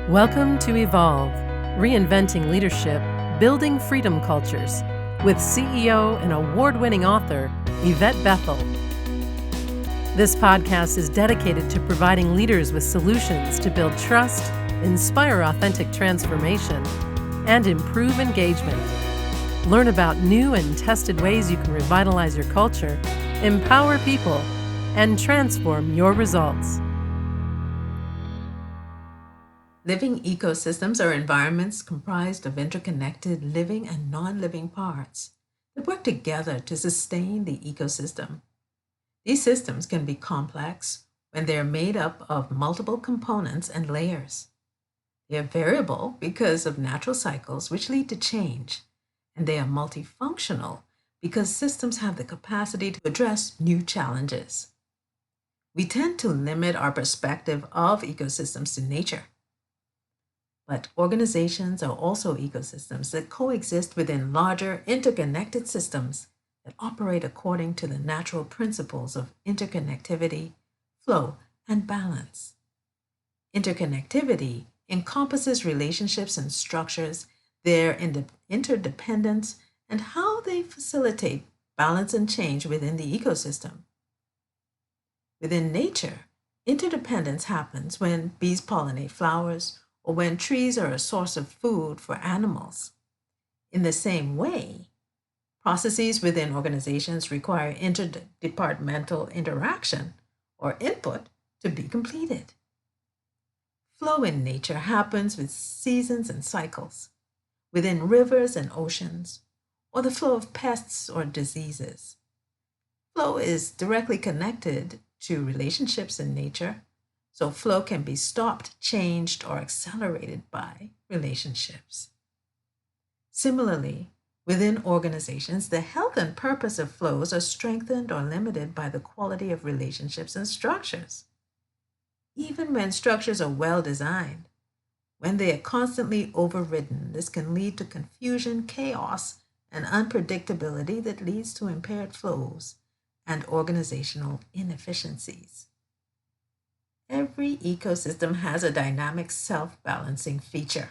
Welcome to Evolve, Reinventing Leadership, Building Freedom Cultures, with CEO and award-winning author, Yvette Bethel. This podcast is dedicated to providing leaders with solutions to build trust, inspire authentic transformation, and improve engagement. Learn about new and tested ways you can revitalize your culture, empower people, and transform your results. Living ecosystems are environments comprised of interconnected living and non-living parts that work together to sustain the ecosystem. These systems can be complex when they are made up of multiple components and layers. They are variable because of natural cycles which lead to change, and they are multifunctional because systems have the capacity to address new challenges. We tend to limit our perspective of ecosystems to nature. But organizations are also ecosystems that coexist within larger interconnected systems that operate according to the natural principles of interconnectivity, flow, and balance. Interconnectivity encompasses relationships and structures, their interdependence, and how they facilitate balance and change within the ecosystem. Within nature, interdependence happens when bees pollinate flowers, or when trees are a source of food for animals. In the same way, processes within organizations require interdepartmental interaction or input to be completed. Flow in nature happens with seasons and cycles, within rivers and oceans, or the flow of pests or diseases. Flow is directly connected to relationships in nature, so flow can be stopped, changed, or accelerated by relationships. Similarly, within organizations, the health and purpose of flows are strengthened or limited by the quality of relationships and structures. Even when structures are well designed, when they are constantly overridden, this can lead to confusion, chaos, and unpredictability that leads to impaired flows and organizational inefficiencies. Every ecosystem has a dynamic self-balancing feature.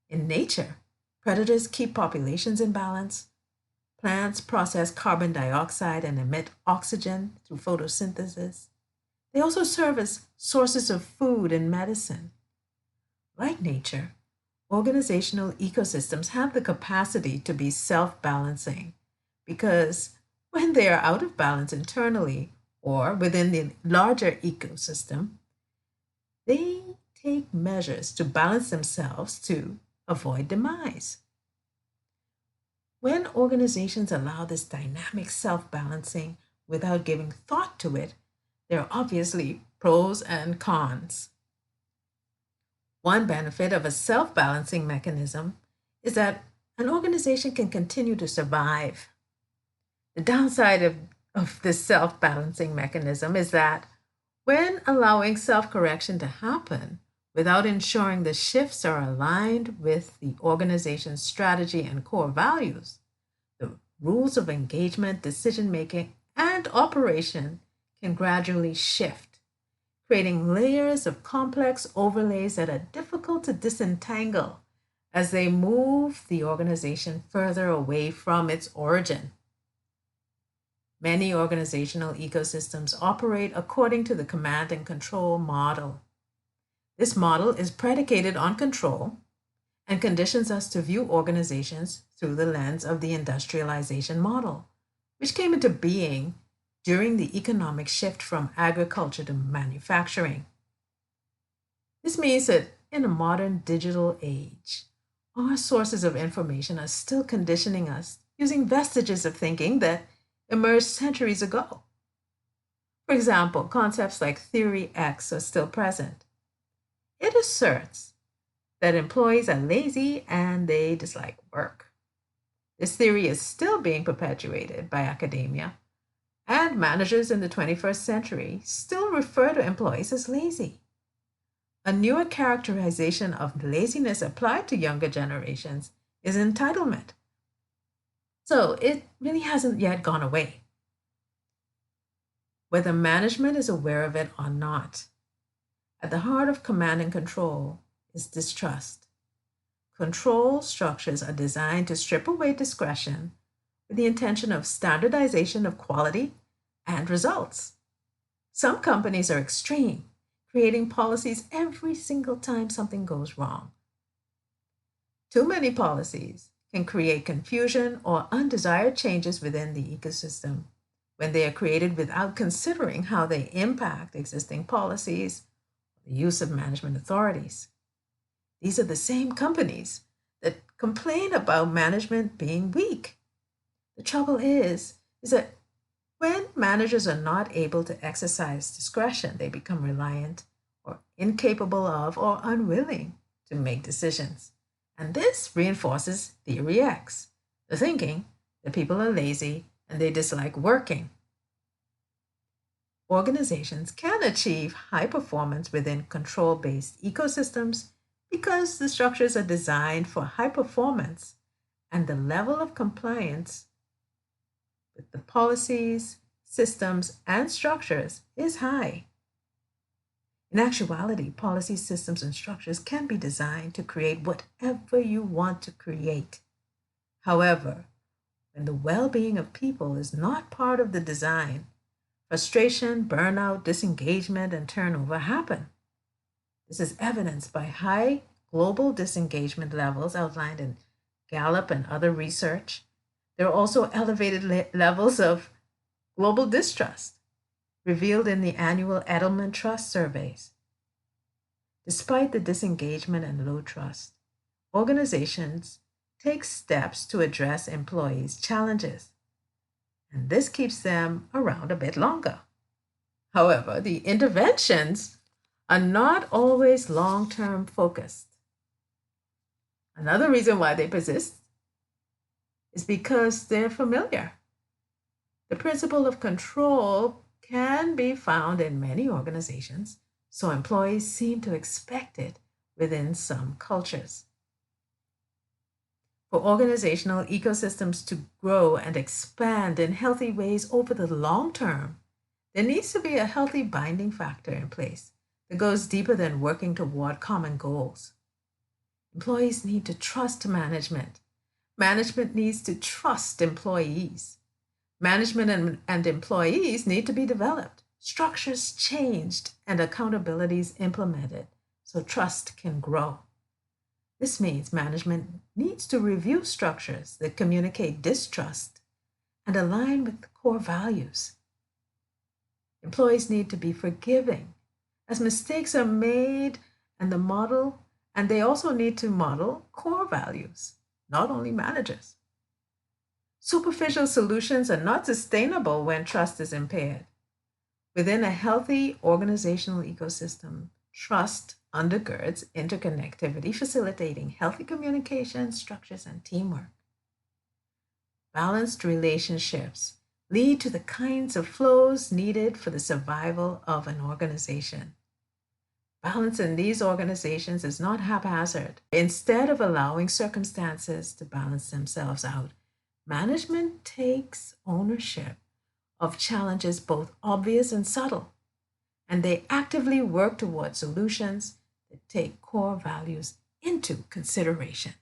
In nature, predators keep populations in balance. Plants process carbon dioxide and emit oxygen through photosynthesis. They also serve as sources of food and medicine. Like nature, organizational ecosystems have the capacity to be self-balancing because when they are out of balance internally, or within the larger ecosystem, they take measures to balance themselves to avoid demise. When organizations allow this dynamic self-balancing without giving thought to it, there are obviously pros and cons. One benefit of a self-balancing mechanism is that an organization can continue to survive. The downside of this self-balancing mechanism is that when allowing self-correction to happen without ensuring the shifts are aligned with the organization's strategy and core values, the rules of engagement, decision-making, and operation can gradually shift, creating layers of complex overlays that are difficult to disentangle as they move the organization further away from its origin. Many organizational ecosystems operate according to the command and control model. This model is predicated on control and conditions us to view organizations through the lens of the industrialization model, which came into being during the economic shift from agriculture to manufacturing. This means that in a modern digital age, our sources of information are still conditioning us using vestiges of thinking that emerged centuries ago. For example, concepts like Theory X are still present. It asserts that employees are lazy and they dislike work. This theory is still being perpetuated by academia, and managers in the 21st century still refer to employees as lazy. A newer characterization of laziness applied to younger generations is entitlement. So it really hasn't yet gone away. Whether management is aware of it or not, at the heart of command and control is distrust. Control structures are designed to strip away discretion with the intention of standardization of quality and results. Some companies are extreme, creating policies every single time something goes wrong. Too many policies can create confusion or undesired changes within the ecosystem when they are created without considering how they impact existing policies or the use of management authorities. These are the same companies that complain about management being weak. The trouble is that when managers are not able to exercise discretion, they become reliant or incapable of or unwilling to make decisions. And this reinforces theory X, the thinking that people are lazy and they dislike working. Organizations can achieve high performance within control-based ecosystems because the structures are designed for high performance and the level of compliance with the policies, systems, and structures is high. In actuality, policies, systems, and structures can be designed to create whatever you want to create. However, when the well-being of people is not part of the design, frustration, burnout, disengagement, and turnover happen. This is evidenced by high global disengagement levels outlined in Gallup and other research. There are also elevated levels of global distrust, revealed in the annual Edelman Trust surveys. Despite the disengagement and low trust, organizations take steps to address employees' challenges, and this keeps them around a bit longer. However, the interventions are not always long-term focused. Another reason why they persist is because they're familiar. The principle of control can be found in many organizations, so employees seem to expect it within some cultures. For organizational ecosystems to grow and expand in healthy ways over the long term, there needs to be a healthy binding factor in place that goes deeper than working toward common goals. Employees need to trust management. Management needs to trust employees. Management and employees need to be developed, structures changed, and accountabilities implemented so trust can grow. This means management needs to review structures that communicate distrust and align with core values. Employees need to be forgiving as mistakes are made and they also need to model core values, not only managers. Superficial solutions are not sustainable when trust is impaired. Within a healthy organizational ecosystem, trust undergirds interconnectivity, facilitating healthy communication, structures, and teamwork. Balanced relationships lead to the kinds of flows needed for the survival of an organization. Balance in these organizations is not haphazard. Instead of allowing circumstances to balance themselves out, management takes ownership of challenges both obvious and subtle, and they actively work toward solutions that take core values into consideration.